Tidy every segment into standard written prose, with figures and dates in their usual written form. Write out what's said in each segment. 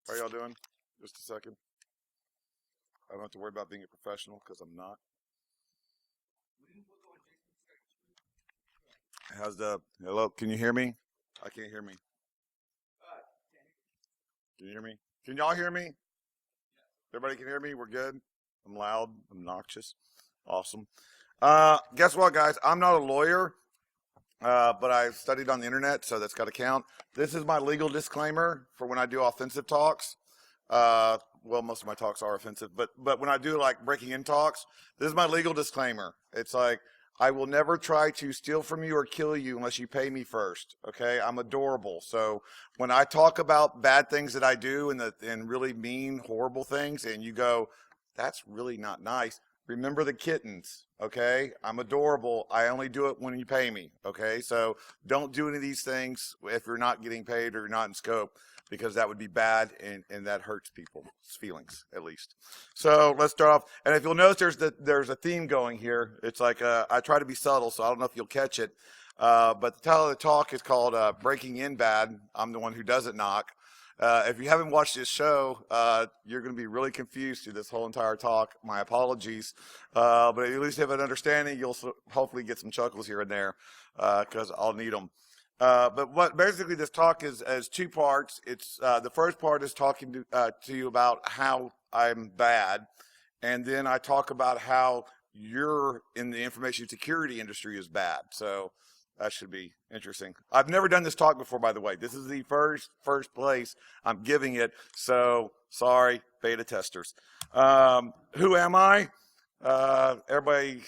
How y'all doing? Just a second. I don't have to worry about being a professional because I'm not. How's the hello? Can you hear me? I can't hear me. Can you hear me? Can y'all hear me? Everybody can hear me? We're good? I'm loud, obnoxious. Awesome. Guess what, guys? I'm not a lawyer, but I studied on the internet, so that's got to count. This is my legal disclaimer for when I do offensive talks. Well, most of my talks are offensive, but when I do like breaking in talks, this is my legal disclaimer. It's like I will never try to steal from you or kill you unless you pay me first. Okay, I'm adorable. So when I talk about bad things that I do and really mean horrible things, and you go, that's really not nice. Remember the kittens. Okay, I'm adorable. I only do it when you pay me. Okay, so don't do any of these things if you're not getting paid or you're not in scope, because that would be bad and that hurts people's feelings, at least. So let's start off. And if you'll notice, there's a theme going here. It's like I try to be subtle, so I don't know if you'll catch it. But the title of the talk is called Breaking In Bad. I'm the one who doesn't knock. If you haven't watched this show, you're going to be really confused through this whole entire talk. My apologies. But at least have an understanding. You'll hopefully get some chuckles here and there because I'll need them. But what basically this talk is as two parts. It's the first part is talking to you about how I'm bad, and then I talk about how you're in the information security industry is bad. So that should be interesting. I've never done this talk before, by the way. This is the first place I'm giving it. So sorry, beta testers. Who am I? Everybody.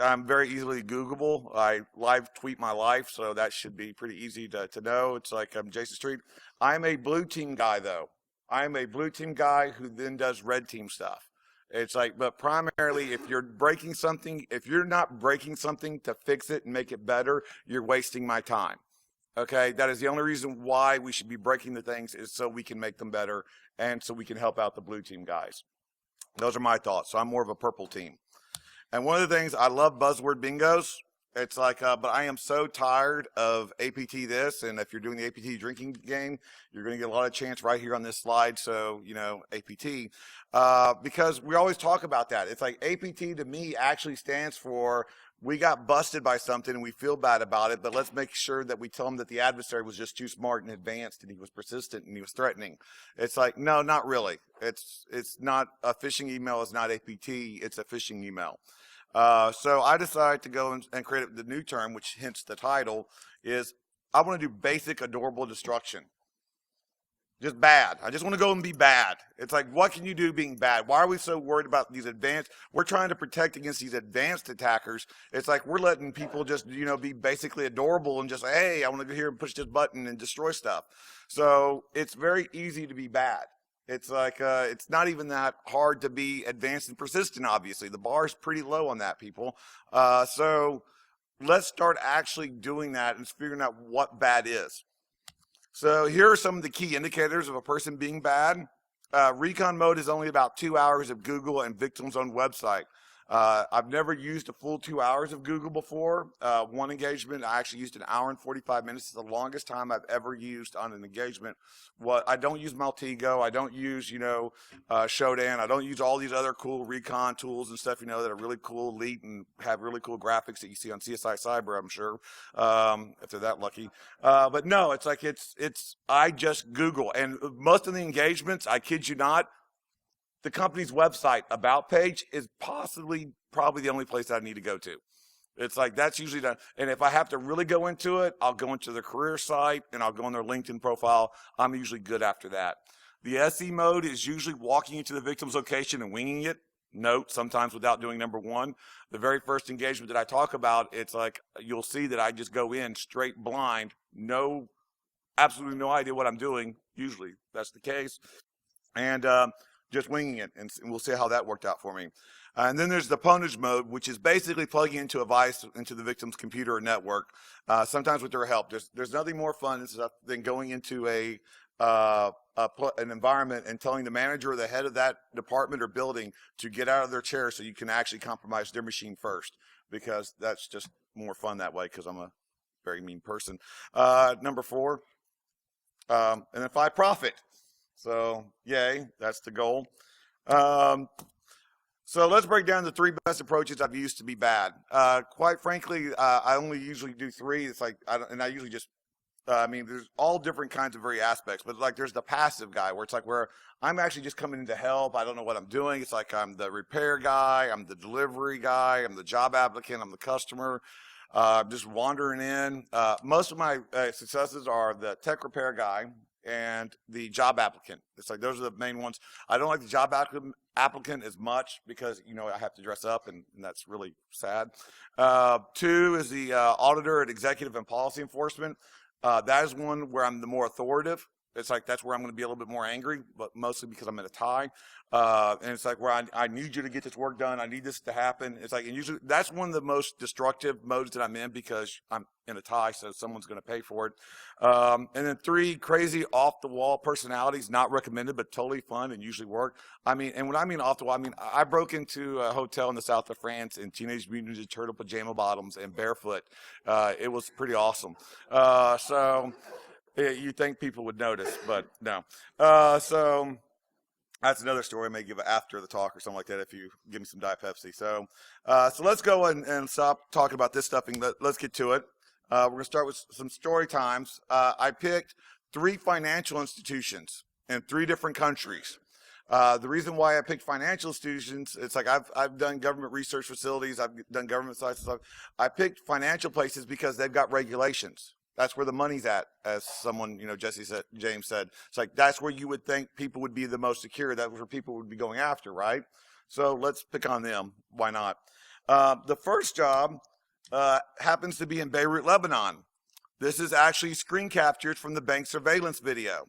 I'm very easily Googleable. I live tweet my life, so that should be pretty easy to know. It's like I'm Jason Street. I'm a blue team guy, though. I'm a blue team guy who then does red team stuff. It's like, but primarily, if you're breaking something, if you're not breaking something to fix it and make it better, you're wasting my time. Okay, that is the only reason why we should be breaking the things is so we can make them better and so we can help out the blue team guys. Those are my thoughts. So I'm more of a purple team. And one of the things, I love buzzword bingos. It's like, but I am so tired of APT this, and if you're doing the APT drinking game, you're going to get a lot of chance right here on this slide, so, APT. Because we always talk about that. It's like APT to me actually stands for, we got busted by something and we feel bad about it, but let's make sure that we tell them that the adversary was just too smart and advanced and he was persistent and he was threatening. It's like, no, not really. It's not, a phishing email is not APT, it's a phishing email. So I decided to go and create the new term, which hence the title, is I want to do basic adorable destruction. Just bad. I just want to go and be bad. It's like, what can you do being bad? Why are we so worried about these advanced? We're trying to protect against these advanced attackers. It's like we're letting people just, be basically adorable and just, hey, I want to go here and push this button and destroy stuff. So it's very easy to be bad. It's like, it's not even that hard to be advanced and persistent, obviously. The bar is pretty low on that, people. So let's start actually doing that and figuring out what bad is. So here are some of the key indicators of a person being bad. Recon mode is only about 2 hours of Google and victim's own website. I've never used a full 2 hours of Google before. One engagement, I actually used 1 hour and 45 minutes. It's the longest time I've ever used on an engagement. I don't use Maltego. I don't use, Shodan. I don't use all these other cool recon tools and stuff, that are really cool, elite, and have really cool graphics that you see on CSI Cyber, I'm sure, if they're that lucky. But no, it's like, I just Google. And most of the engagements, I kid you not, the company's website about page is probably the only place I need to go to. It's like, that's usually done. And if I have to really go into it, I'll go into their career site and I'll go on their LinkedIn profile. I'm usually good after that. The SE mode is usually walking into the victim's location and winging it. Note, sometimes without doing number one. The very first engagement that I talk about, it's like, you'll see that I just go in straight blind, absolutely no idea what I'm doing. Usually that's the case. And, just winging it, and we'll see how that worked out for me. And then there's the ponage mode, which is basically plugging into a device into the victim's computer or network, sometimes with their help. There's nothing more fun than going into an environment and telling the manager or the head of that department or building to get out of their chair so you can actually compromise their machine first, because that's just more fun that way, because I'm a very mean person. Number 4, and then 5, profit. So, yay, that's the goal. Um, so let's break down the three best approaches I've used to be bad. Quite frankly, I only usually do three. It's like, I usually just I mean, there's all different kinds of very aspects, but like there's the passive guy where it's like where I'm actually just coming in to help. I don't know what I'm doing. It's like I'm the repair guy, I'm the delivery guy, I'm the job applicant, I'm the customer, just wandering in. Most of my successes are the tech repair guy and the job applicant. It's like those are the main ones. I don't like the job applicant as much because I have to dress up and that's really sad. Two is the auditor at executive and policy enforcement. That is one where I'm the more authoritative. It's like that's where I'm going to be a little bit more angry, but mostly because I'm in a tie. And it's like where I need you to get this work done. I need this to happen. It's like, and usually that's one of the most destructive modes that I'm in because I'm in a tie, so someone's going to pay for it. And then three, crazy off the wall personalities, not recommended, but totally fun and usually work. I mean, and when I mean off the wall, I mean, I broke into a hotel in the south of France in Teenage Mutant Ninja Turtle pajama bottoms and barefoot. It was pretty awesome. So you think people would notice, but no. So that's another story I may give after the talk or something like that if you give me some Diet Pepsi. So let's go and stop talking about this stuff and let's get to it. We're going to start with some story times. I picked three financial institutions in three different countries. The reason why I picked financial institutions, it's like I've done government research facilities, I've done government sites and stuff. I picked financial places because they've got regulations. That's where the money's at, as someone, James said. It's like that's where you would think people would be the most secure. That's where people would be going after, right? So let's pick on them. Why not? The first job happens to be in Beirut, Lebanon. This is actually screen captured from the bank surveillance video.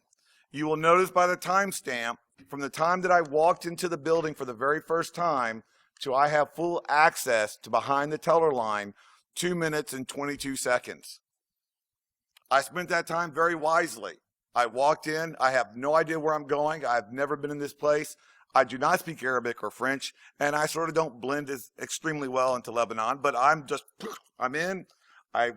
You will notice by the timestamp, from the time that I walked into the building for the very first time to I have full access to behind the teller line, 2 minutes and 22 seconds. I spent that time very wisely. I walked in. I have no idea where I'm going. I've never been in this place. I do not speak Arabic or French, and I sort of don't blend as extremely well into Lebanon, but I'm in. I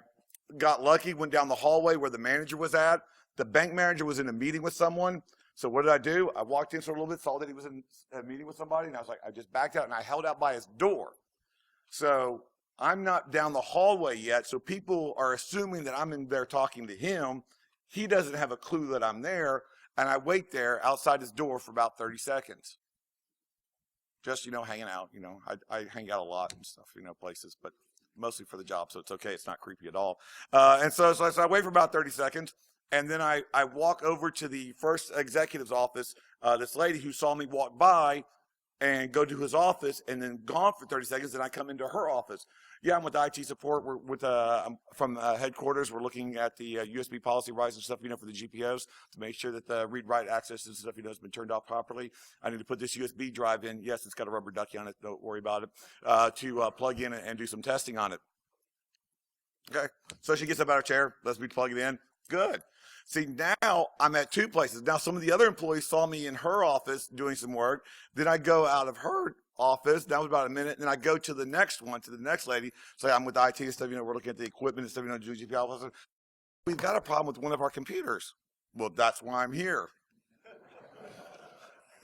got lucky, went down the hallway where the manager was at. The bank manager was in a meeting with someone. So what did I do? I walked in for a little bit, saw that he was in a meeting with somebody, and I was like, I just backed out, and I held out by his door. So I'm not down the hallway yet, so people are assuming that I'm in there talking to him. He doesn't have a clue that I'm there, and I wait there outside his door for about 30 seconds. Just, hanging out, I hang out a lot and stuff, places, but mostly for the job, so it's okay. It's not creepy at all. And so I wait for about 30 seconds, and then I walk over to the first executive's office, this lady who saw me walk by, and go to his office and then gone for 30 seconds, and I come into her office. Yeah, I'm with IT support. I'm from headquarters. We're looking at the USB policy rights and stuff, for the GPOs to make sure that the read-write access and stuff, has been turned off properly. I need to put this USB drive in. Yes, it's got a rubber ducky on it. Don't worry about it. To plug in and do some testing on it. Okay, so she gets up out of her chair, lets me plug it in. Good. See, now I'm at two places. Now some of the other employees saw me in her office doing some work. Then I go out of her office. That was about a minute. And then I go to the next one, to the next lady. Say, I'm with IT and stuff. We're looking at the equipment and stuff. GPL. We've got a problem with one of our computers. Well, that's why I'm here.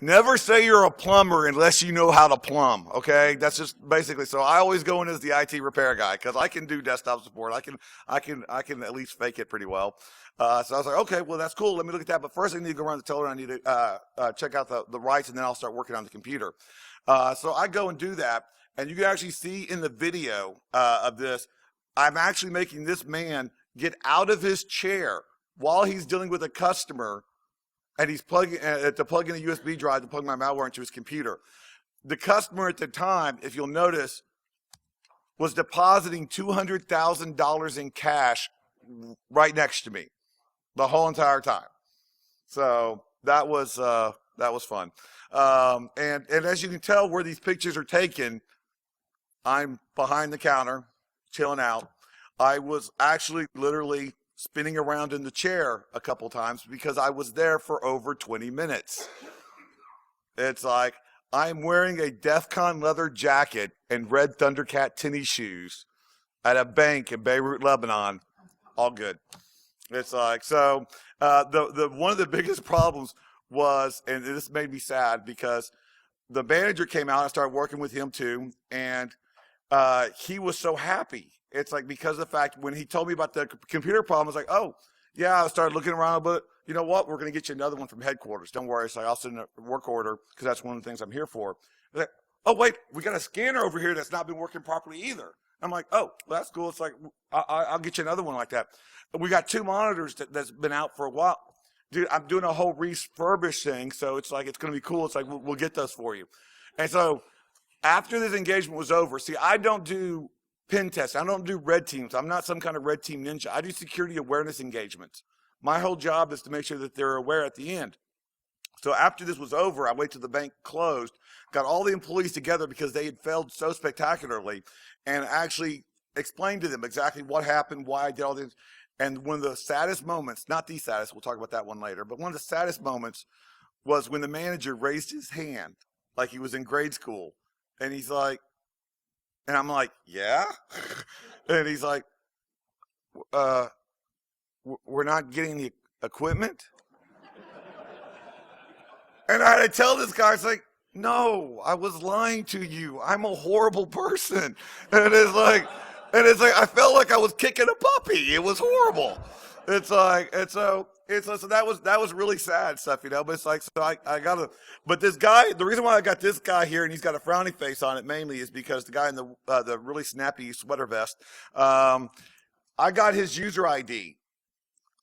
Never say you're a plumber unless you know how to plumb, okay? That's just basically, so I always go in as the IT repair guy because I can do desktop support. I can at least fake it pretty well. So I was like, okay, well, that's cool. Let me look at that. But first I need to go around the teller and I need to check out the rights, and then I'll start working on the computer. So I go and do that, and you can actually see in the video of this, I'm actually making this man get out of his chair while he's dealing with a customer, and he's plugging in a USB drive to plug my malware into his computer. The customer at the time, if you'll notice, was depositing $200,000 in cash right next to me the whole entire time. So that was fun. And as you can tell where these pictures are taken, I'm behind the counter, chilling out. I was actually literally spinning around in the chair a couple times because I was there for over 20 minutes. It's like I'm wearing a DEF CON leather jacket and red Thundercat tennis shoes at a bank in Beirut, Lebanon. All good. It's like, so the one of the biggest problems was, and this made me sad because the manager came out and started working with him too, and he was so happy. It's like because of the fact when he told me about the computer problem, I was like, oh, yeah, I started looking around, but you know what? We're going to get you another one from headquarters. Don't worry. It's like I'll send a work order because that's one of the things I'm here for. Like, oh, wait, we got a scanner over here that's not been working properly either. I'm like, oh, well, that's cool. It's like, I'll get you another one like that. We got 2 monitors that's been out for a while. Dude, I'm doing a whole refurbish thing, so it's like, it's going to be cool. It's like, we'll get those for you. And so after this engagement was over, see, I don't do pen tests. I don't do red teams. I'm not some kind of red team ninja. I do security awareness engagements. My whole job is to make sure that they're aware at the end. So after this was over, I waited till the bank closed, got all the employees together because they had failed so spectacularly, and actually explained to them exactly what happened, why I did all this. And one of the saddest moments, not the saddest, we'll talk about that one later, but one of the saddest moments was when the manager raised his hand like he was in grade school. And he's like, and I'm like, yeah? And he's like, we're not getting the equipment? And I had to tell this guy, it's like, no, I was lying to you. I'm a horrible person. And I felt like I was kicking a puppy. It was horrible. It's like, so that was really sad stuff, you know, but it's like, so I gotta, but this guy, the reason why I got this guy here and he's got a frowny face on it mainly is because the guy in the really snappy sweater vest, I got his user ID.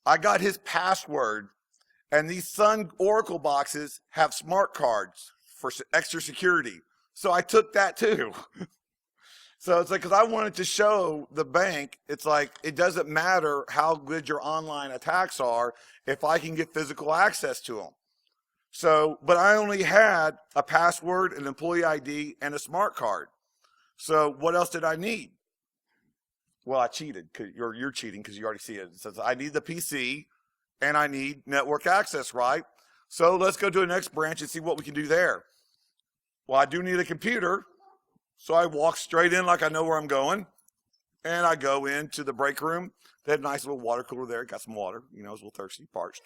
I got his password. And these Sun Oracle boxes have smart cards for extra security. So I took that too. So it's like, because I wanted to show the bank, it's like, it doesn't matter how good your online attacks are if I can get physical access to them. So, but I only had a password, an employee ID, and a smart card. So what else did I need? Well, I cheated. You're cheating because you already see it. It says I need the PC. And I need network access, right? So let's go to the next branch and see what we can do there. Well, I do need a computer, so I walk straight in like I know where I'm going, and I go into the break room. They had a nice little water cooler there, got some water, you know, I was a little thirsty, parched.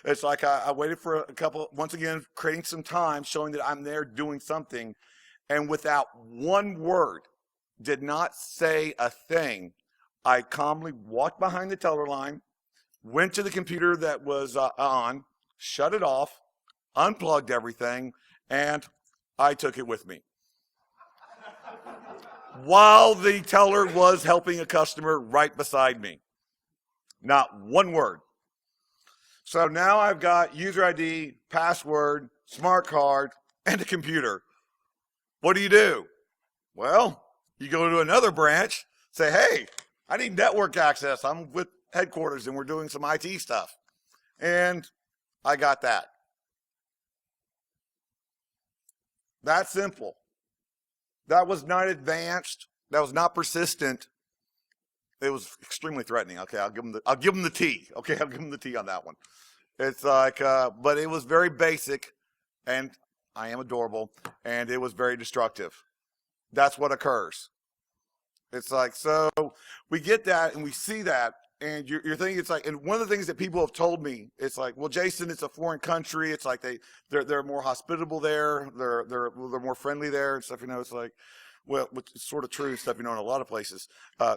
It's like I waited for a couple, once again, creating some time, showing that I'm there doing something, and without one word, did not say a thing. I calmly walked behind the teller line, went to the computer that was on, shut it off, unplugged everything, and I took it with me. While the teller was helping a customer right beside me. Not one word. So now I've got user ID, password, smart card, and a computer. What do? Well, you go to another branch, say, hey, I need network access. I'm with headquarters and we're doing some IT stuff. And I got that. That simple. That was not advanced. That was not persistent. It was extremely threatening. Okay, I'll give them the T. Okay, I'll give them the T on that one. It's like, but it was very basic, and I am adorable, and it was very destructive. That's what occurs. It's like, so we get that and we see that, and you're thinking, it's like, and one of the things that people have told me, it's like, well, Jason, it's a foreign country. It's like they're more hospitable there. They're more friendly there and stuff. You know, it's like, well, it's sort of true and stuff. You know, in a lot of places.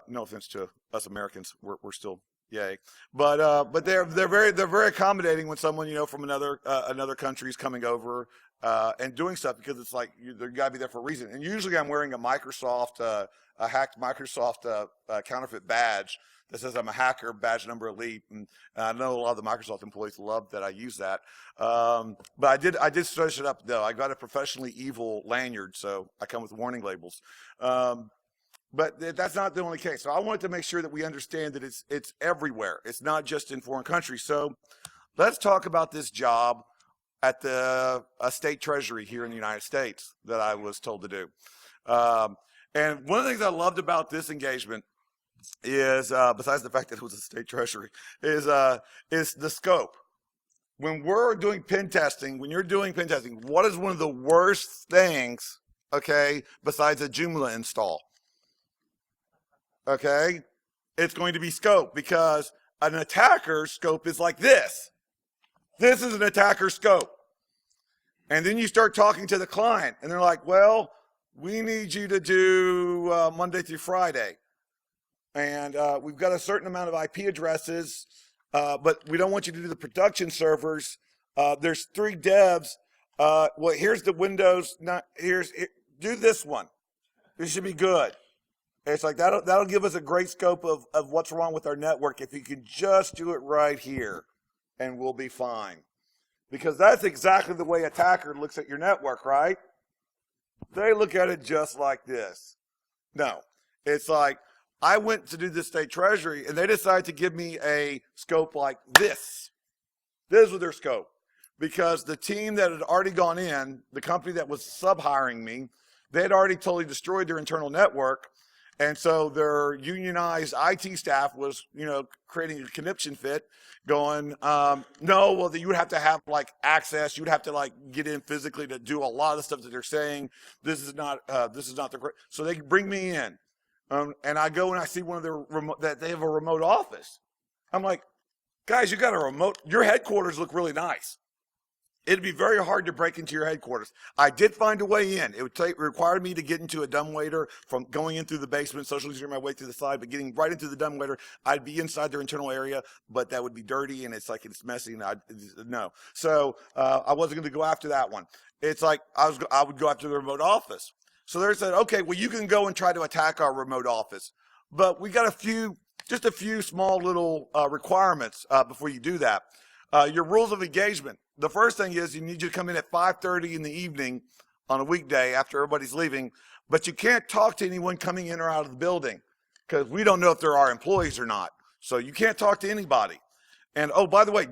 No offense to us Americans, we're still yay, but they're very accommodating when someone, you know, from another country is coming over and doing stuff, because it's like you got to be there for a reason. And usually I'm wearing a Microsoft, a hacked Microsoft counterfeit badge that says I'm a hacker, badge number elite, and I know a lot of the Microsoft employees love that I use that. But I did switch it up though. I got a professionally evil lanyard, so I come with warning labels. But that's not the only case. So I wanted to make sure that we understand that it's everywhere. It's not just in foreign countries. So let's talk about this job at the state treasury here in the United States that I was told to do. And one of the things I loved about this engagement is, besides the fact that it was a state treasury, is the scope. When we're doing pen testing, when you're doing pen testing, what is one of the worst things, okay, besides a Joomla install? Okay, it's going to be scope, because an attacker's scope is like this. This is an attacker scope. And then you start talking to the client, and they're like, well, we need you to do Monday through Friday. And we've got a certain amount of IP addresses, but we don't want you to do the production servers. There's 3 devs. Well, here's the Windows. Do this one. This should be good. It's like that'll give us a great scope of what's wrong with our network if you can just do it right here, and we'll be fine. Because that's exactly the way attacker looks at your network, right? They look at it just like this. No, it's like I went to do the state treasury, and they decided to give me a scope like this. This was their scope. Because the team that had already gone in, the company that was sub-hiring me, they had already totally destroyed their internal network. And so their unionized IT staff was, creating a conniption fit, going, no, well, you would have to have like access. You would have to like get in physically to do a lot of the stuff that they're saying. This is not the. So they bring me in, and I go and I see one of their that they have a remote office. I'm like, guys, you got a remote. Your headquarters look really nice. It'd be very hard to break into your headquarters. I did find a way in. It would require me to get into a dumbwaiter from going in through the basement, social engineering my way through the side, but getting right into the dumbwaiter, I'd be inside their internal area, but that would be dirty and it's messy and no. So I wasn't going to go after that one. It's like I would go after the remote office. So they said, okay, well, you can go and try to attack our remote office, but we got just a few small little requirements before you do that. Your rules of engagement. The first thing is you need you to come in at 5:30 in the evening on a weekday after everybody's leaving, but you can't talk to anyone coming in or out of the building because we don't know if they're our employees or not. So you can't talk to anybody. And oh, by the way,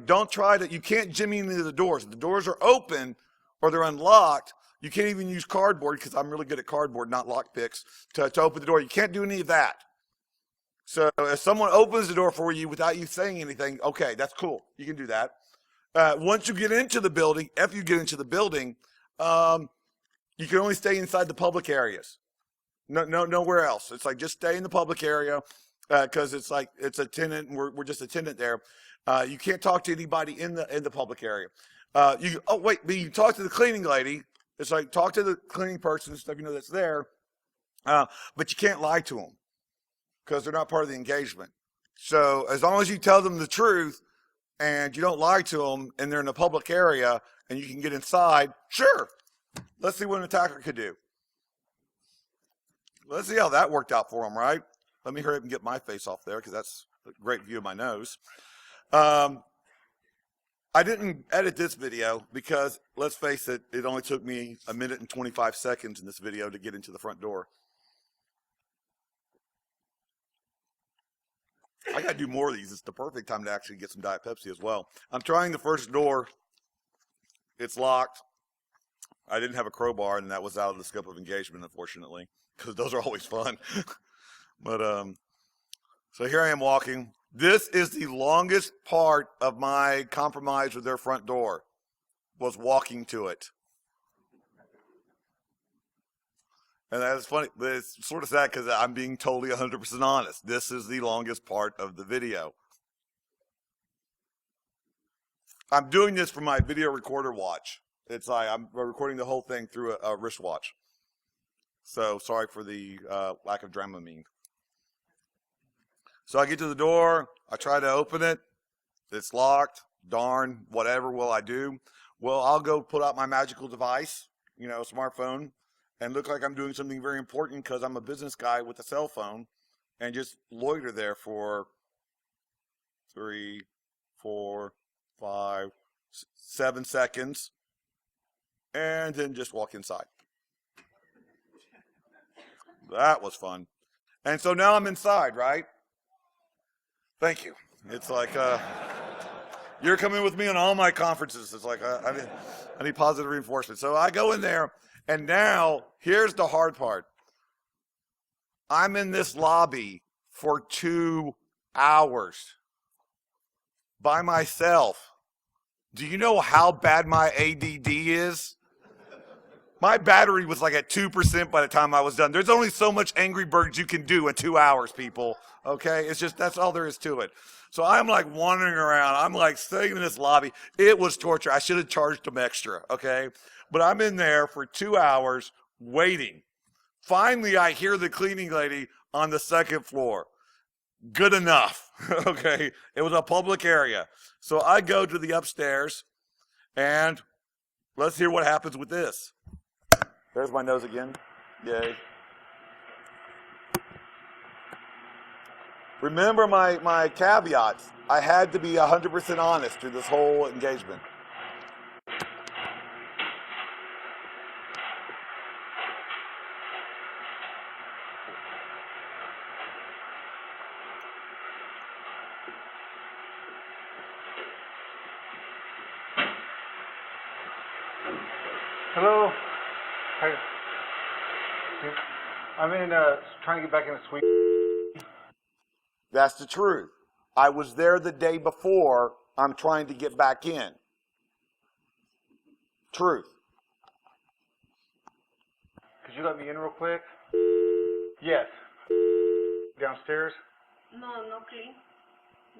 you can't jimmy into the doors. If the doors are open or they're unlocked, you can't even use cardboard because I'm really good at cardboard, not lock picks, to open the door. You can't do any of that. So if someone opens the door for you without you saying anything, okay, that's cool. You can do that. Once you get into the building, after you get into the building, you can only stay inside the public areas. Nowhere else. It's like just stay in the public area because it's like it's a tenant and we're just a tenant there. You can't talk to anybody in the public area. But you talk to the cleaning lady. It's like talk to the cleaning person and stuff that's there, but you can't lie to them because they're not part of the engagement. So as long as you tell them the truth and you don't lie to them and they're in a public area and you can get inside, sure. Let's see what an attacker could do. Let's see how that worked out for them, right? Let me hurry up and get my face off there because that's a great view of my nose. I didn't edit this video because, let's face it, it only took me 1 minute and 25 seconds in this video to get into the front door. I got to do more of these. It's the perfect time to actually get some Diet Pepsi as well. I'm trying the first door. It's locked. I didn't have a crowbar, and that was out of the scope of engagement, unfortunately, because those are always fun. But so here I am walking. This is the longest part of my compromise with their front door, was walking to it. And that's funny, but it's sort of sad because I'm being totally 100% honest. This is the longest part of the video. I'm doing this from my video recorder watch. It's like I'm recording the whole thing through a wristwatch. So sorry for the lack of Dramamine. So I get to the door. I try to open it. It's locked. Darn, whatever will I do? Well, I'll go put out my magical device, smartphone, and look like I'm doing something very important because I'm a business guy with a cell phone, and just loiter there for 3, 4, 5, 7 seconds, and then just walk inside. That was fun. And so now I'm inside, right? Thank you. It's like you're coming with me on all my conferences. It's like I need positive reinforcement. So I go in there. And now, here's the hard part. I'm in this lobby for 2 hours by myself. Do you know how bad my ADD is? My battery was like at 2% by the time I was done. There's only so much Angry Birds you can do in 2 hours, people. Okay? It's just, that's all there is to it. So I'm like wandering around. I'm like staying in this lobby. It was torture. I should have charged them extra. Okay? But I'm in there for 2 hours waiting. Finally, I hear the cleaning lady on the second floor. Good enough. Okay. It was a public area. So I go to the upstairs and let's hear what happens with this. There's my nose again. Yay. Remember my caveats. I had to be 100% honest through this whole engagement. Hello. Hi. I'm in trying to get back in the suite. That's the truth. I was there the day before. I'm trying to get back in. Truth. Could you let me in real quick? Yes. Downstairs? No, no clean.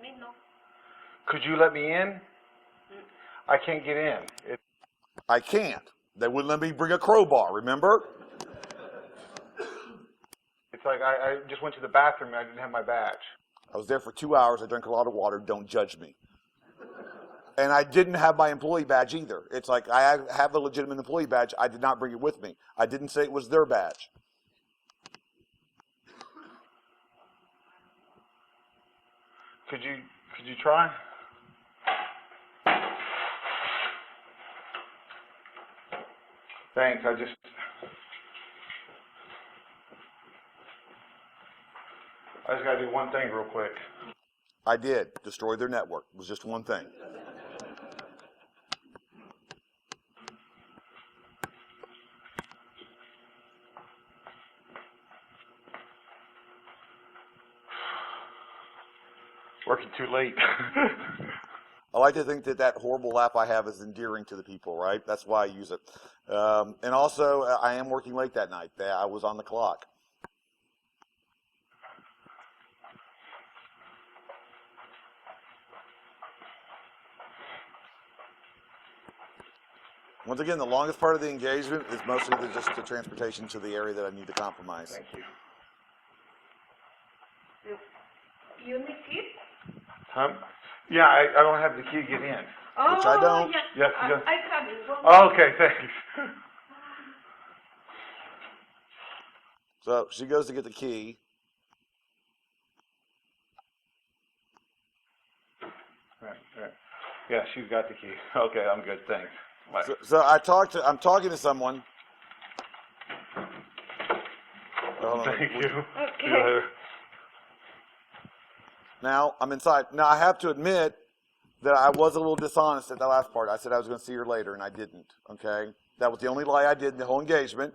Me no. Could you let me in? I can't get in. I can't. They wouldn't let me bring a crowbar, remember? It's like I just went to the bathroom and I didn't have my badge. I was there for 2 hours. I drank a lot of water. Don't judge me. And I didn't have my employee badge either. It's like I have a legitimate employee badge. I did not bring it with me. I didn't say it was their badge. Could you try? Thanks. I just got to do one thing real quick. I did. Destroy their network. It was just one thing. Working too late. I like to think that horrible laugh I have is endearing to the people, right? That's why I use it. And also, I am working late that night. I was on the clock. Once again, the longest part of the engagement is mostly just the transportation to the area that I need to compromise. Thank you. You need key? Yeah, I don't have the key to get in. Oh, Which I don't. Yes, Yes, yes. I have it. Oh, okay, thanks. So she goes to get the key. Right. Yeah, she's got the key. Okay, I'm good, thanks. Bye. So I'm talking to someone. Thank you. Okay. See you later. Now I'm inside. Now I have to admit that I was a little dishonest at the last part. I said I was going to see her later, and I didn't. Okay, that was the only lie I did in the whole engagement.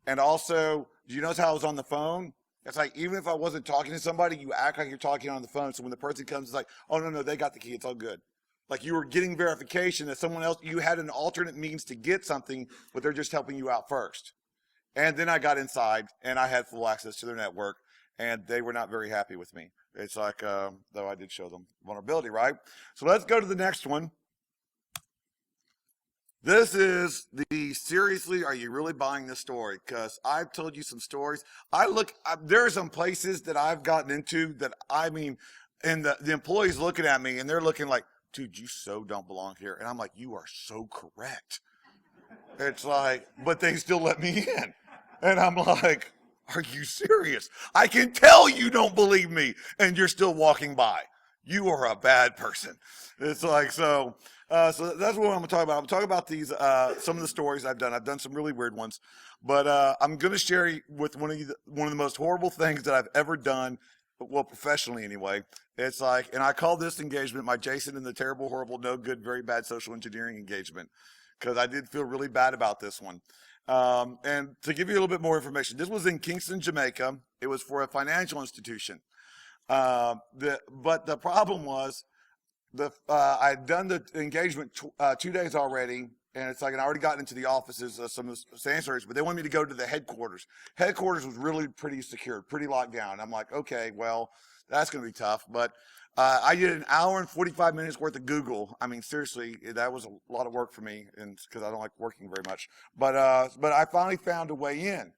And also, do you notice how I was on the phone? It's like even if I wasn't talking to somebody, you act like you're talking on the phone. So when the person comes, it's like, oh no, they got the key. It's all good. Like you were getting verification that someone else, you had an alternate means to get something, but they're just helping you out first. And then I got inside and I had full access to their network and they were not very happy with me. It's like, though I did show them vulnerability, right? So let's go to the next one. This is the, seriously, are you really buying this story? Because I've told you some stories. There are some places that I've gotten into that, I mean, and the employees looking at me and they're looking like, dude, you so don't belong here. And I'm like, you are so correct. It's like, but they still let me in. And I'm like, are you serious? I can tell you don't believe me and you're still walking by. You are a bad person. It's like, so that's what I'm going to talk about. I'm talking about these, some of the stories I've done. I've done some really weird ones, but I'm going to share with one of the most horrible things that I've ever done. Well, professionally anyway. It's like, and I call this engagement my Jason and the terrible, horrible, no good, very bad social engineering engagement, because I did feel really bad about this one. And to give you a little bit more information, this was in Kingston, Jamaica. It was for a financial institution. But the problem was, I'd done the engagement 2 days already, And it's like, and I already got into the offices, some of the sanctuaries, but they wanted me to go to the headquarters. Headquarters was really pretty secured, pretty locked down. I'm like, okay, well, that's going to be tough. But I did an hour and 45 minutes worth of Google. I mean, seriously, that was a lot of work for me, and because I don't like working very much. But I finally found a way in.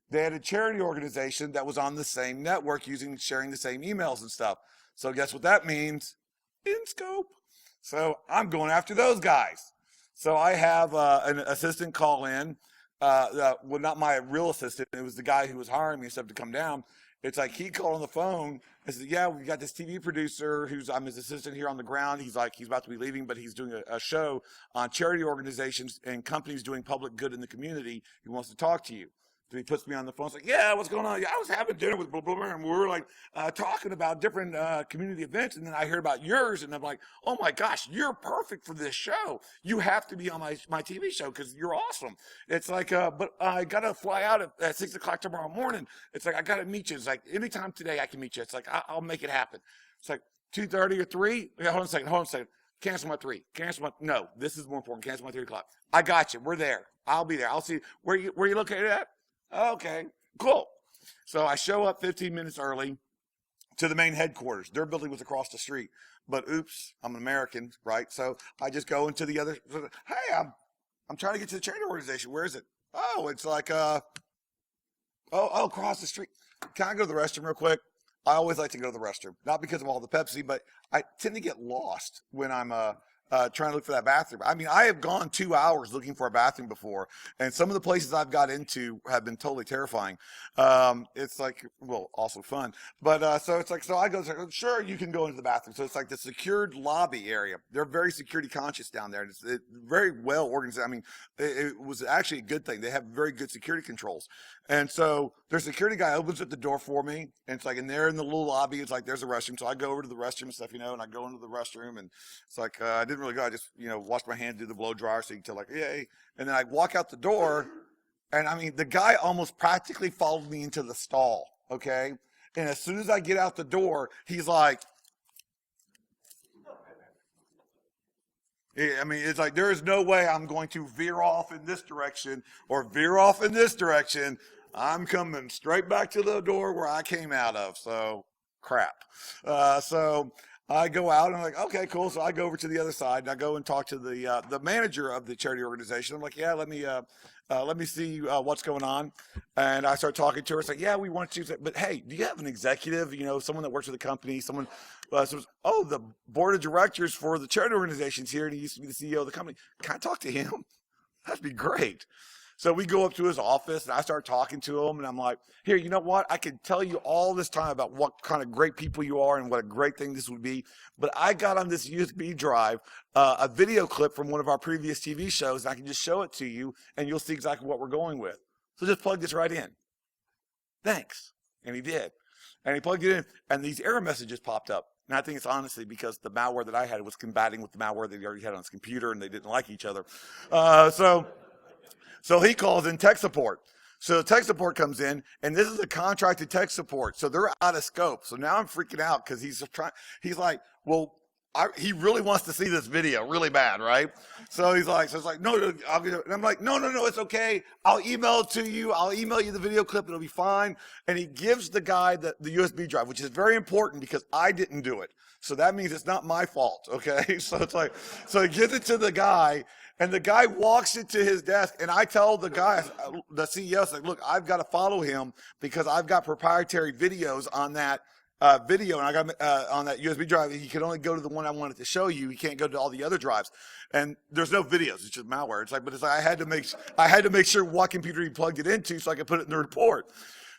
They had a charity organization that was on the same network, sharing the same emails and stuff. So guess what that means? In scope. So I'm going after those guys. So I have an assistant call in. Well, not my real assistant. It was the guy who was hiring me and stuff to come down. It's like he called on the phone and said, yeah, we got this TV producer I'm his assistant here on the ground. He's about to be leaving, but he's doing a show on charity organizations and companies doing public good in the community. He wants to talk to you. So he puts me on the phone. It's like, yeah, what's going on? Yeah, I was having dinner with blah, blah, blah, and we were like talking about different community events. And then I heard about yours, and I'm like, oh my gosh, you're perfect for this show. You have to be on my TV show because you're awesome. It's like, but I got to fly out at 6 o'clock tomorrow morning. It's like, I got to meet you. It's like, anytime today I can meet you. It's like, I'll make it happen. It's like 2:30 or 3. Yeah, hold on a second. Cancel my 3. No, this is more important. Cancel my 3 o'clock. I got you. We're there. I'll be there. I'll see. Where you located at? Okay, cool. So I show up 15 minutes early to the main headquarters. Their building was across the street, but oops, I'm an American, right? So I just go into the other. Hey, I'm trying to get to the charity organization. Where is it? Oh, it's like across the street. Can I go to the restroom real quick? I always like to go to the restroom, not because of all the Pepsi, but I tend to get lost when I'm trying to look for that bathroom. I mean, I have gone 2 hours looking for a bathroom before, and some of the places I've got into have been totally terrifying. It's like, well, also fun. But so it's like, so I go, sure, you can go into the bathroom. So it's like the secured lobby area. They're very security conscious down there. It's very well organized. I mean, it was actually a good thing. They have very good security controls. And so their security guy opens up the door for me, and it's like, and there in the little lobby, it's like, there's a restroom. So I go over to the restroom and stuff, and I go into the restroom, and it's like, I didn't really go. I just, washed my hand, do the blow dryer, so you can tell, like, yay. And then I walk out the door, and I mean, the guy almost practically followed me into the stall, okay? And as soon as I get out the door, he's like, I mean, it's like, there is no way I'm going to veer off in this direction or veer off in this direction. I'm coming straight back to the door where I came out of. So, crap. So I go out and I'm like, okay, cool. So I go over to the other side and I go and talk to the manager of the charity organization. I'm like, yeah, let me see what's going on. And I start talking to her. It's like, yeah, we want to, but hey, do you have an executive, someone that works with the company, someone, says, oh, the board of directors for the charity organization's here, and he used to be the CEO of the company. Can I talk to him? That'd be great. So we go up to his office, and I start talking to him, and I'm like, here, you know what? I could tell you all this time about what kind of great people you are and what a great thing this would be, but I got on this USB drive a video clip from one of our previous TV shows, and I can just show it to you, and you'll see exactly what we're going with. So just plug this right in. Thanks. And he did. And he plugged it in, and these error messages popped up. And I think it's honestly because the malware that I had was combating with the malware that he already had on his computer, and they didn't like each other. So he calls in tech support. So tech support comes in, and this is a contracted tech support. So they're out of scope. So now I'm freaking out because he's like, well, he really wants to see this video really bad, right? So he's like, no, I'll get it. And I'm like, no, it's okay. I'll email it to you. I'll email you the video clip. It'll be fine. And he gives the guy the USB drive, which is very important because I didn't do it. So that means it's not my fault, okay? So it's like, so he gives it to the guy, and the guy walks it to his desk, and I tell the guy, the CEO, it's like, look, I've got to follow him because I've got proprietary videos on that video, and I got on that USB drive. He can only go to the one I wanted to show you. He can't go to all the other drives, and there's no videos. It's just malware. It's like, but it's like I had to make sure what computer he plugged it into so I could put it in the report.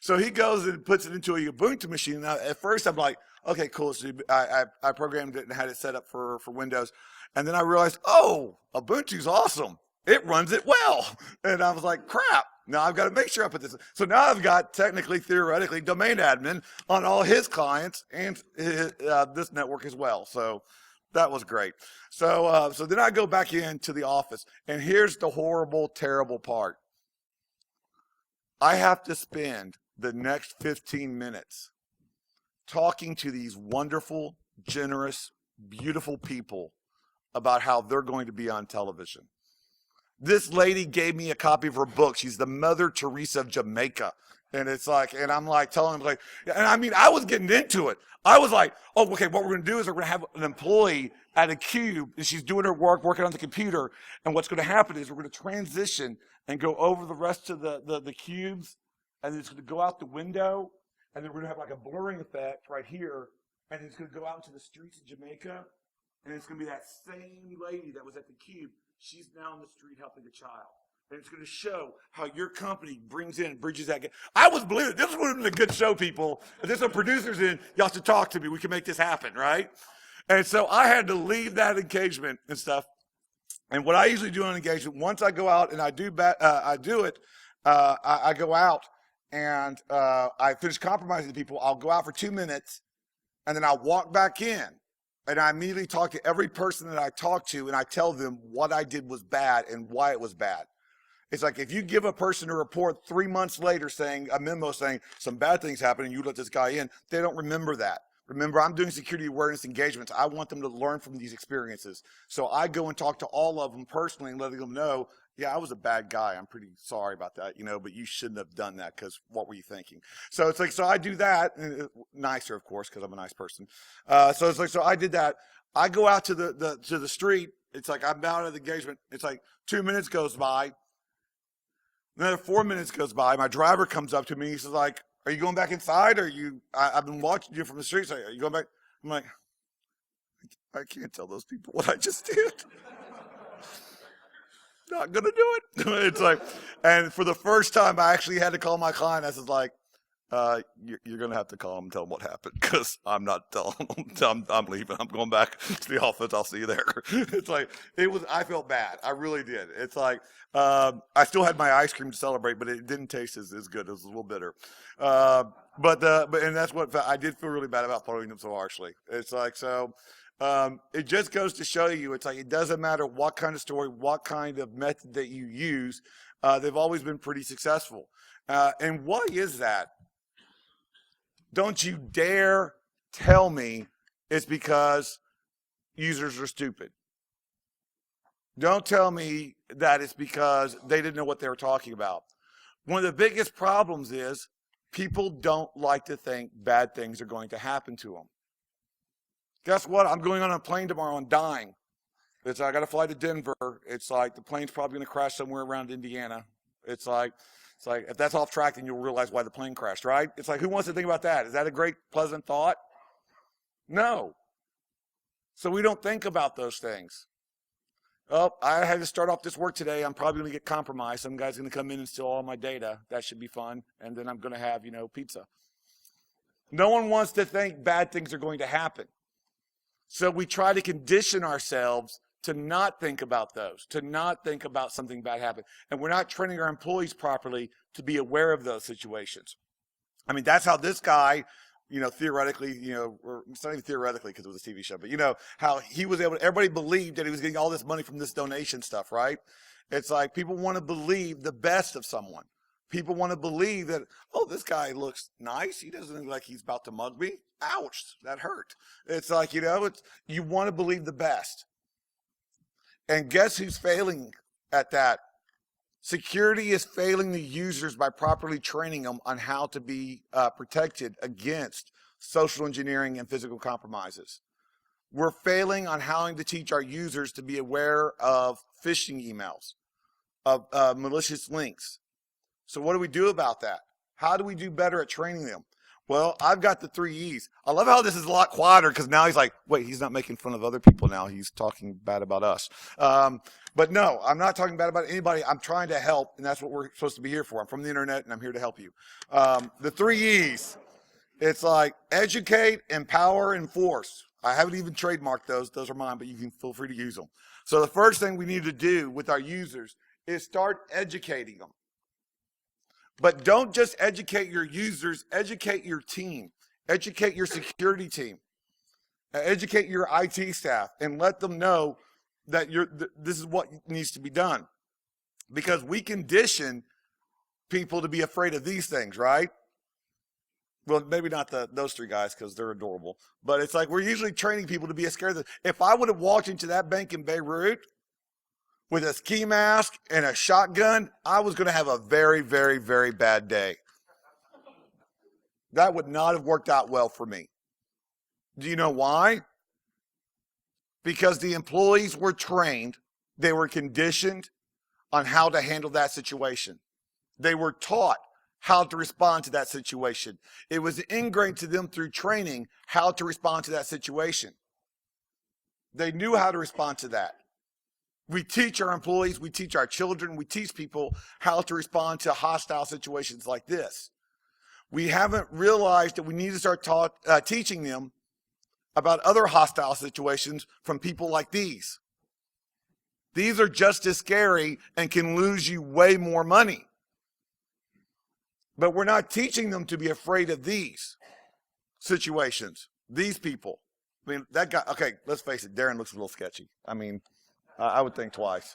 So he goes and puts it into a Ubuntu machine. Now, at first, I'm like, okay, cool. So I programmed it and had it set up for Windows. And then I realized, oh, Ubuntu's awesome. It runs it well. And I was like, crap. Now I've got to make sure I put this. So now I've got theoretically, domain admin on all his clients and this network as well. So that was great. So then I go back into the office. And here's the horrible, terrible part. I have to spend the next 15 minutes talking to these wonderful, generous, beautiful people about how they're going to be on television. This lady gave me a copy of her book. She's the Mother Teresa of Jamaica. And it's like, and I'm like telling him like, and I mean, I was getting into it. I was like, oh, okay, what we're going to do is we're going to have an employee at a cube and she's doing her work, working on the computer. And what's going to happen is we're going to transition and go over the rest of the cubes. And it's going to go out the window. And then we're going to have like a blurring effect right here. And it's going to go out into the streets of Jamaica. And it's going to be that same lady that was at the cube. She's now on the street helping a child. And it's going to show how your company brings in, bridges that gap. I was believing this would have been a good show, people. If there's some producers in, y'all should talk to me. We can make this happen, right? And so I had to leave that engagement and stuff. And what I usually do on engagement, once I go out and I do it, I go out and I finish compromising the people. I'll go out for 2 minutes, and then I'll walk back in. And I immediately talk to every person that I talk to, and I tell them what I did was bad and why it was bad. It's like if you give a person a report 3 months later saying, a memo saying some bad things happened and you let this guy in, they don't remember that. Remember, I'm doing security awareness engagements. I want them to learn from these experiences. So I go and talk to all of them personally and letting them know, yeah, I was a bad guy. I'm pretty sorry about that, but you shouldn't have done that because what were you thinking? So it's like, so I do that, and nicer, of course, because I'm a nice person. So it's like, so I did that. I go out to the street. It's like I'm out of the engagement. It's like 2 minutes goes by. Another 4 minutes goes by. My driver comes up to me. He's like, "Are you going back inside? I've been watching you from the street. So are you going back?" I'm like, I can't tell those people what I just did. Not gonna do it. It's like, and for the first time, I actually had to call my client. I was like, you're gonna have to call him and tell him what happened because I'm not telling him. I'm leaving. I'm going back to the office. I'll see you there. It's like I felt bad. I really did. It's like I still had my ice cream to celebrate, but it didn't taste as good. It was a little bitter. But and that's what I did feel really bad about throwing them so harshly. It's like so. It just goes to show you, it's like it doesn't matter what kind of story, what kind of method that you use. They've always been pretty successful. And why is that? Don't you dare tell me it's because users are stupid. Don't tell me that it's because they didn't know what they were talking about. One of the biggest problems is people don't like to think bad things are going to happen to them. Guess what? I'm going on a plane tomorrow and dying. I got to fly to Denver. It's like the plane's probably going to crash somewhere around Indiana. It's like if that's off track, then you'll realize why the plane crashed, right? It's like, who wants to think about that? Is that a great, pleasant thought? No. So we don't think about those things. Oh, I had to start off this work today. I'm probably going to get compromised. Some guy's going to come in and steal all my data. That should be fun. And then I'm going to have, pizza. No one wants to think bad things are going to happen. So we try to condition ourselves to not think about those, to not think about something bad happening. And we're not training our employees properly to be aware of those situations. I mean, that's how this guy, theoretically, or it's not even theoretically because it was a TV show, but how he was able to, everybody believed that he was getting all this money from this donation stuff, right? It's like people want to believe the best of someone. People want to believe that, oh, this guy looks nice. He doesn't look like he's about to mug me. Ouch, that hurt. It's like, you want to believe the best. And guess who's failing at that? Security is failing the users by properly training them on how to be protected against social engineering and physical compromises. We're failing on how to teach our users to be aware of phishing emails, of malicious links. So what do we do about that? How do we do better at training them? Well, I've got the 3 E's. I love how this is a lot quieter because now he's like, wait, he's not making fun of other people now. He's talking bad about us. But no, I'm not talking bad about anybody. I'm trying to help, and that's what we're supposed to be here for. I'm from the internet, and I'm here to help you. The 3 E's. It's like educate, empower, enforce. I haven't even trademarked those. Those are mine, but you can feel free to use them. So the first thing we need to do with our users is start educating them. But don't just educate your users, educate your team, educate your security team, educate your IT staff, and let them know that this is what needs to be done. Because we condition people to be afraid of these things, right? Well, maybe not those 3 guys because they're adorable. But it's like we're usually training people to be scared of them. If I would have walked into that bank in Beirut, with a ski mask and a shotgun, I was going to have a very, very, very bad day. That would not have worked out well for me. Do you know why? Because the employees were trained, they were conditioned on how to handle that situation. They were taught how to respond to that situation. It was ingrained to them through training how to respond to that situation. They knew how to respond to that. We teach our employees, we teach our children, we teach people how to respond to hostile situations like this. We haven't realized that we need to start teaching them about other hostile situations from people like these. These are just as scary and can lose you way more money. But we're not teaching them to be afraid of these situations, these people. I mean, that guy, okay, let's face it, Darren looks a little sketchy. I mean, I would think twice.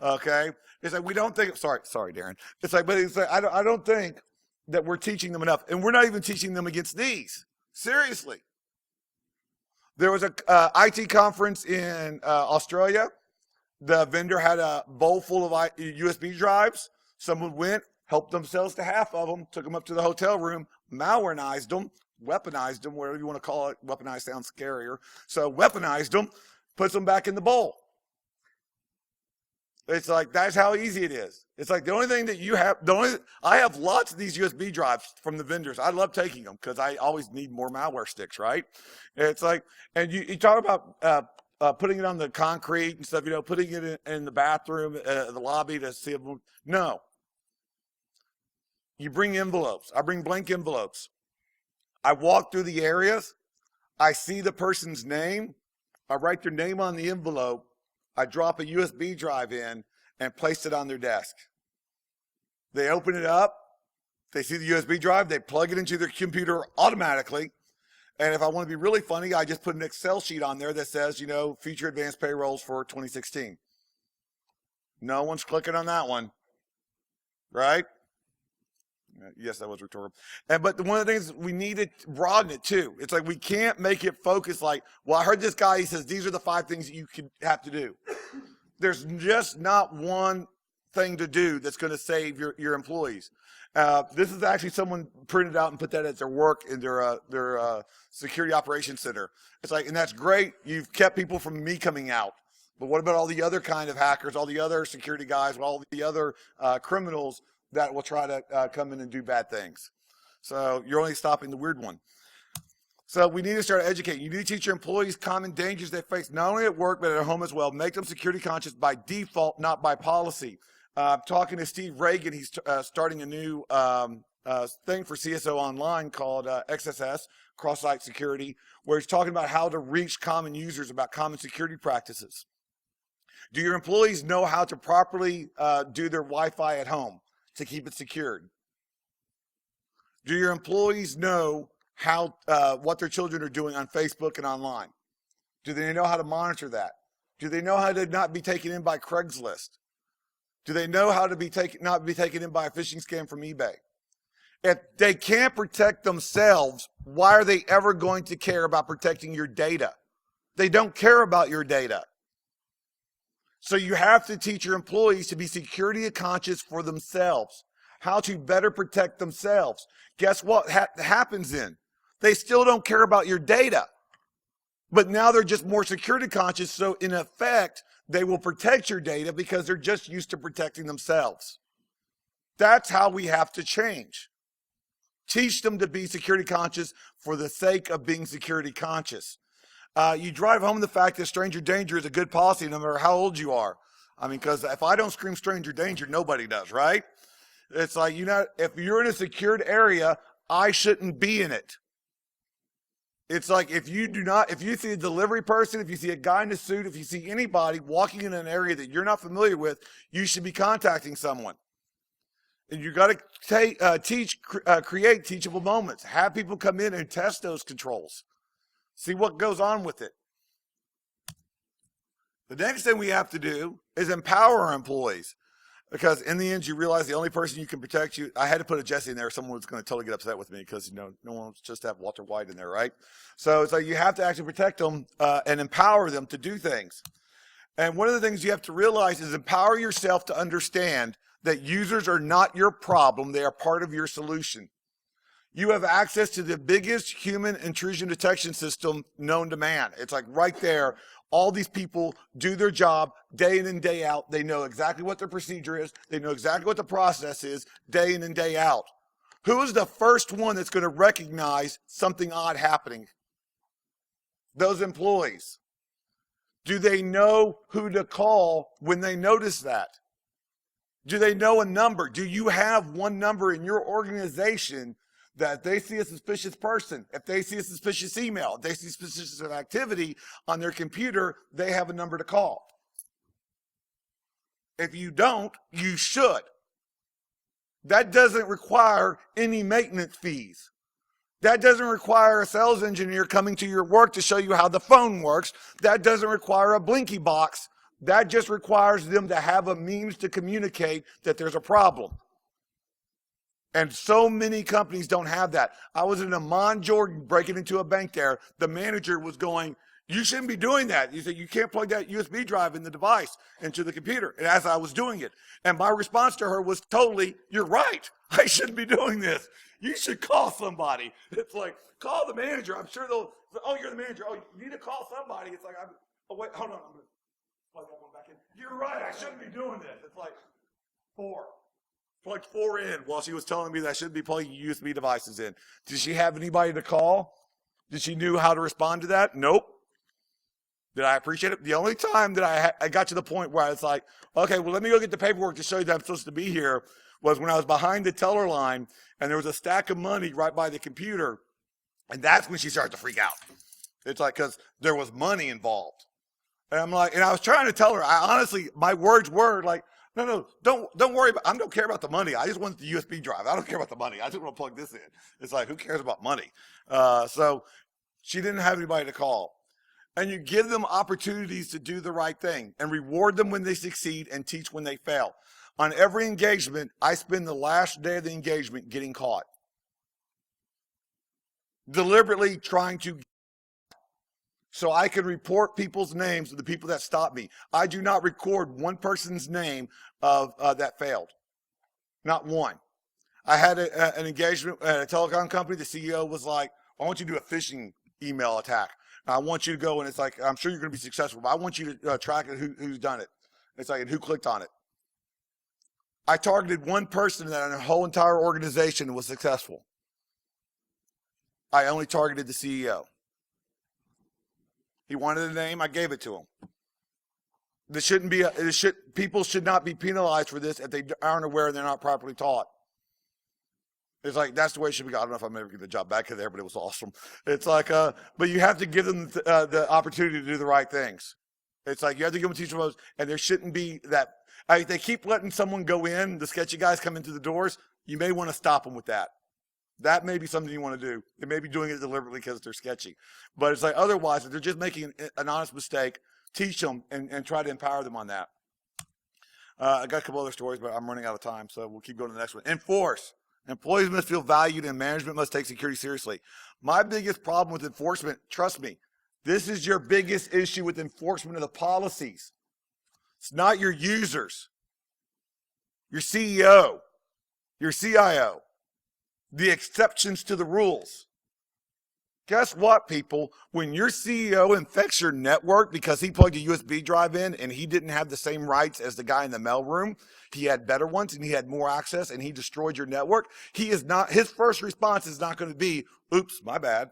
Okay? It's like we don't think, sorry, Darren. It's like, but it's like, I don't think that we're teaching them enough. And we're not even teaching them against these. Seriously. There was a IT conference in Australia. The vendor had a bowl full of USB drives. Someone went, helped themselves to half of them, took them up to the hotel room, malwareized them, weaponized them, whatever you want to call it. Weaponized sounds scarier. So weaponized them, puts them back in the bowl. It's like, that's how easy it is. It's like the only thing that you have, I have lots of these USB drives from the vendors. I love taking them because I always need more malware sticks, right? It's like, and you talk about putting it on the concrete and stuff, putting it in the bathroom, the lobby to see them. No. You bring envelopes. I bring blank envelopes. I walk through the areas. I see the person's name. I write their name on the envelope. I drop a USB drive in and place it on their desk. They open it up. They see the USB drive. They plug it into their computer automatically. And if I want to be really funny, I just put an Excel sheet on there that says, future advanced payrolls for 2016. No one's clicking on that one. Right? Yes, that was rhetorical. But one of the things, we need to broaden it too. It's like we can't make it focus like, well, I heard this guy, he says, these are the 5 things that you could have to do. There's just not one thing to do that's going to save your employees. This is actually someone printed out and put that at their work in their security operations center. It's like, and that's great. You've kept people from me coming out. But what about all the other kind of hackers, all the other security guys, all the other criminals that will try to come in and do bad things? So you're only stopping the weird one. So we need to start educating. You need to teach your employees common dangers they face, not only at work, but at home as well. Make them security conscious by default, not by policy. Talking to Steve Reagan, he's starting a new thing for CSO Online called XSS, Cross-Site Security, where he's talking about how to reach common users about common security practices. Do your employees know how to properly do their Wi-Fi at home to keep it secured? Do your employees know how what their children are doing on Facebook and online? Do they know how to monitor that? Do they know how to not be taken in by Craigslist? Do they know how to not be taken in by a phishing scam from eBay? If they can't protect themselves, why are they ever going to care about protecting your data? They don't care about your data. So you have to teach your employees to be security conscious for themselves, how to better protect themselves. Guess what happens then? They still don't care about your data, but now they're just more security conscious. So in effect, they will protect your data because they're just used to protecting themselves. That's how we have to change. Teach them to be security conscious for the sake of being security conscious. You drive home the fact that stranger danger is a good policy no matter how old you are. I mean, because if I don't scream stranger danger, nobody does, right? It's like, if you're in a secured area, I shouldn't be in it. It's like if you see a delivery person, if you see a guy in a suit, if you see anybody walking in an area that you're not familiar with, you should be contacting someone. And you got to create teachable moments. Have people come in and test those controls. See what goes on with it. The next thing we have to do is empower our employees. Because in the end, you realize the only person you can protect you. I had to put a Jesse in there. Someone was going to totally get upset with me because, no one wants just to have Walter White in there, right? So it's like you have to actually protect them and empower them to do things. And one of the things you have to realize is empower yourself to understand that users are not your problem. They are part of your solution. You have access to the biggest human intrusion detection system known to man. It's like right there. All these people do their job day in and day out. They know exactly what their procedure is. They know exactly what the process is day in and day out. Who is the first one that's going to recognize something odd happening? Those employees. Do they know who to call when they notice that? Do they know a number? Do you have one number in your organization that if they see a suspicious person, if they see a suspicious email, if they see suspicious activity on their computer, they have a number to call? If you don't, you should. That doesn't require any maintenance fees. That doesn't require a sales engineer coming to your work to show you how the phone works. That doesn't require a blinky box. That just requires them to have a means to communicate that there's a problem. And so many companies don't have that. I was in Amman, Jordan, breaking into a bank there. The manager was going, you shouldn't be doing that. He said, you can't plug that USB drive in the device into the computer. And as I was doing it, and my response to her was totally, you're right. I shouldn't be doing this. You should call somebody. It's like, call the manager. I'm sure they'll, oh, you're the manager. Oh, you need to call somebody. It's like, oh, wait, hold on. I'm going to plug that one back in. You're right. I shouldn't be doing this. It's like 4. Plugged 4 in while she was telling me that I shouldn't be plugging USB devices in. Did she have anybody to call? Did she knew how to respond to that? Nope. Did I appreciate it? The only time that I got to the point where I was like, okay, well, let me go get the paperwork to show you that I'm supposed to be here was when I was behind the teller line and there was a stack of money right by the computer. And that's when she started to freak out. It's like, because there was money involved. And I'm like, and I was trying to tell her, I honestly, my words were like, no, don't worry about, I don't care about the money. I just want the USB drive. I don't care about the money. I just want to plug this in. It's like, who cares about money? So she didn't have anybody to call. And you give them opportunities to do the right thing and reward them when they succeed and teach when they fail. On every engagement, I spend the last day of the engagement getting caught. Deliberately trying to, so I can report people's names of the people that stopped me. I do not record one person's name of that failed. Not one. I had an engagement at a telecom company. The CEO was like, I want you to do a phishing email attack. I want you to go, and it's like, I'm sure you're going to be successful, but I want you to track it, who's done it. It's like, and who clicked on it. I targeted one person that in a whole entire organization was successful. I only targeted the CEO. He wanted a name, I gave it to him. This shouldn't be, people should not be penalized for this if they aren't aware and they're not properly taught. It's like, that's the way it should be. I don't know if I'm ever going to get the job back in there, but it was awesome. It's like, but you have to give them the opportunity to do the right things. It's like, you have to give them teaching those, and there shouldn't be that. If they keep letting someone go in, the sketchy guys come in through the doors, you may want to stop them with that. That may be something you want to do. They may be doing it deliberately because they're sketchy. But it's like, otherwise, if they're just making an honest mistake, teach them and try to empower them on that. I got a couple other stories, but I'm running out of time, so we'll keep going to the next one. Enforce. Employees must feel valued and management must take security seriously. My biggest problem with enforcement, trust me, this is your biggest issue with enforcement of the policies. It's not your users, your CEO, your CIO, the exceptions to the rules. Guess what, people? When your CEO infects your network because he plugged a USB drive in and he didn't have the same rights as the guy in the mailroom, he had better ones and he had more access and he destroyed your network, his first response is not going to be, oops, my bad.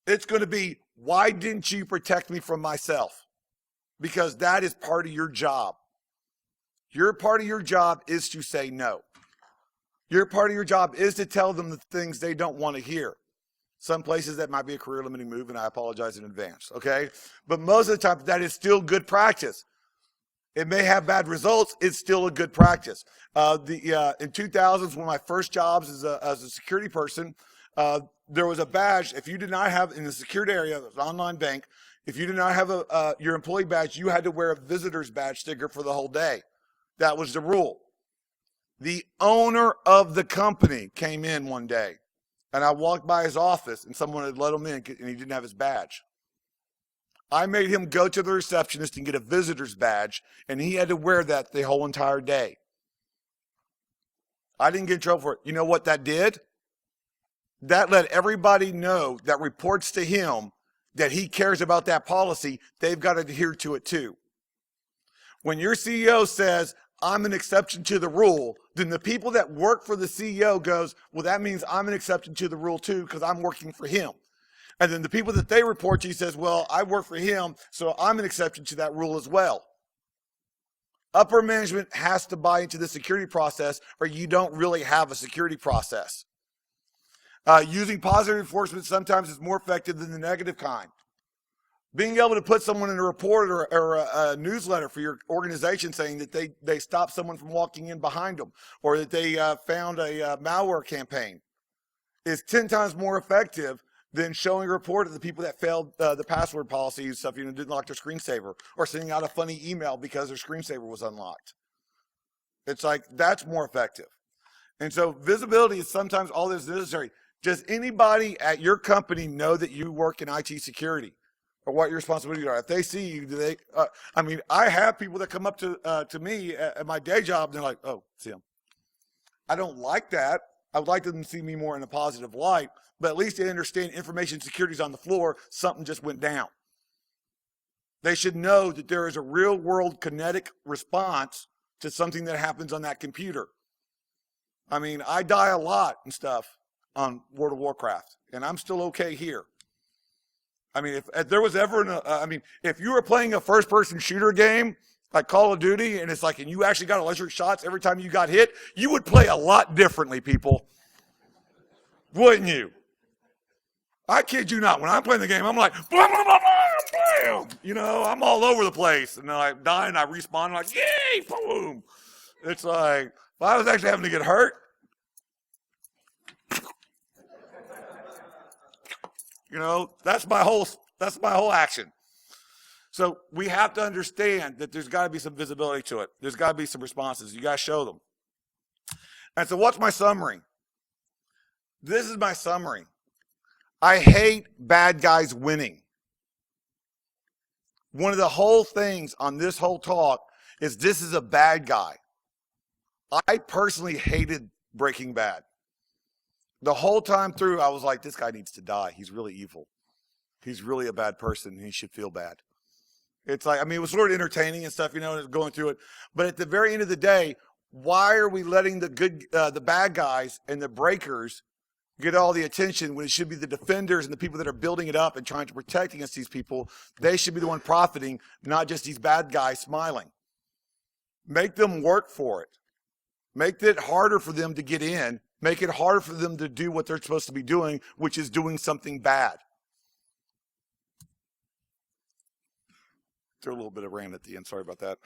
It's going to be, why didn't you protect me from myself? Because that is part of your job. Your part of your job is to say no. Your part of your job is to tell them the things they don't want to hear. Some places that might be a career limiting move, and I apologize in advance, okay? But most of the time, that is still good practice. It may have bad results, it's still a good practice. In 2000s, one of my first jobs as a security person, there was a badge. If you did not have, in the secured area, it was an online bank, if you did not have your employee badge, you had to wear a visitor's badge sticker for the whole day. That was the rule. The owner of the company came in one day, and I walked by his office, and someone had let him in, and he didn't have his badge. I made him go to the receptionist and get a visitor's badge, and he had to wear that the whole entire day. I didn't get in trouble for it. You know what that did? That let everybody know that reports to him that he cares about that policy, they've got to adhere to it too. When your CEO says, I'm an exception to the rule, then the people that work for the CEO goes, well, that means I'm an exception to the rule too because I'm working for him. And then the people that they report to says, well, I work for him, so I'm an exception to that rule as well. Upper management has to buy into the security process or you don't really have a security process. Using positive reinforcement sometimes is more effective than the negative kind. Being able to put someone in a report or a newsletter for your organization saying that they stopped someone from walking in behind them or that they found a malware campaign is 10 times more effective than showing a report of the people that failed the password policy and stuff, didn't lock their screensaver or sending out a funny email because their screensaver was unlocked. It's like, that's more effective. And so visibility is sometimes all that's necessary. Does anybody at your company know that you work in IT security or what your responsibilities are? If they see you, do they, I have people that come up to me at my day job and they're like, oh, it's him. I don't like that. I would like them to see me more in a positive light, but at least they understand information security is on the floor. Something just went down. They should know that there is a real world kinetic response to something that happens on that computer. I die a lot and stuff on World of Warcraft, and I'm still okay here. If there was ever if you were playing a first-person shooter game like Call of Duty, and it's like, and you actually got electric shots every time you got hit, you would play a lot differently, people. Wouldn't you? I kid you not. When I'm playing the game, I'm like, blah, blah, blah, blah, blah. I'm all over the place, and then I die and I respawn. I'm like, yay, boom. It's like, if I was actually having to get hurt, that's my whole action. So we have to understand that there's got to be some visibility to it. There's got to be some responses. You got to show them. And so what's my summary? This is my summary. I hate bad guys winning. One of the whole things on this whole talk is this is a bad guy. I personally hated Breaking Bad. The whole time through, I was like, this guy needs to die. He's really evil. He's really a bad person. He should feel bad. It's like, it was sort of entertaining and stuff, going through it. But at the very end of the day, why are we letting the bad guys and the breakers get all the attention when it should be the defenders and the people that are building it up and trying to protect against these people? They should be the one profiting, not just these bad guys smiling. Make them work for it. Make it harder for them to get in. Make it harder for them to do what they're supposed to be doing, which is doing something bad. Throw a little bit of rant at the end. Sorry about that.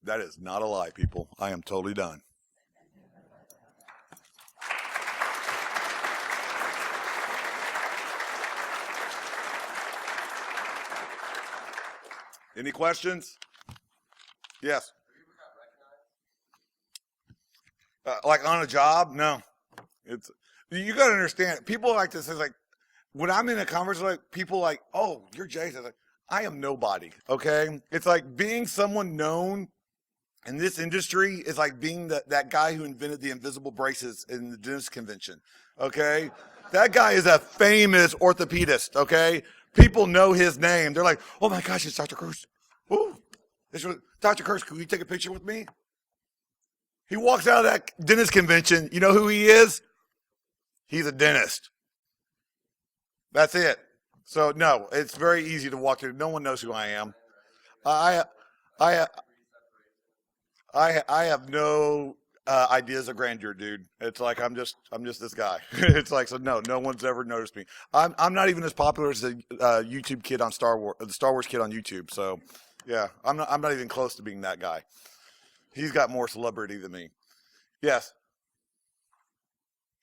That is not a lie, people. I am totally done. Any questions? Yes. Like on a job? No. You got to understand. People like this. It's like when I'm in a conversation, like people like, oh, you're Jason. Like, I am nobody. Okay. It's like being someone known in this industry is like being that guy who invented the invisible braces in the dentist convention. Okay. That guy is a famous orthopedist. Okay. People know his name. They're like, oh my gosh, it's Dr. Cruz. Ooh, Dr. Cruz, can you take a picture with me? He walks out of that dentist convention. You know who he is? He's a dentist. That's it. So no, it's very easy to walk through. No one knows who I am. I have no ideas of grandeur, dude. It's like I'm just this guy. It's like, so no one's ever noticed me. I'm not even as popular as the YouTube kid on the Star Wars kid on YouTube. So yeah, I'm not even close to being that guy. He's got more celebrity than me. Yes.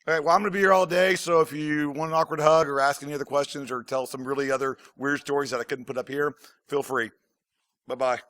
All right, well, I'm going to be here all day, so if you want an awkward hug or ask any other questions or tell some really other weird stories that I couldn't put up here, feel free. Bye-bye.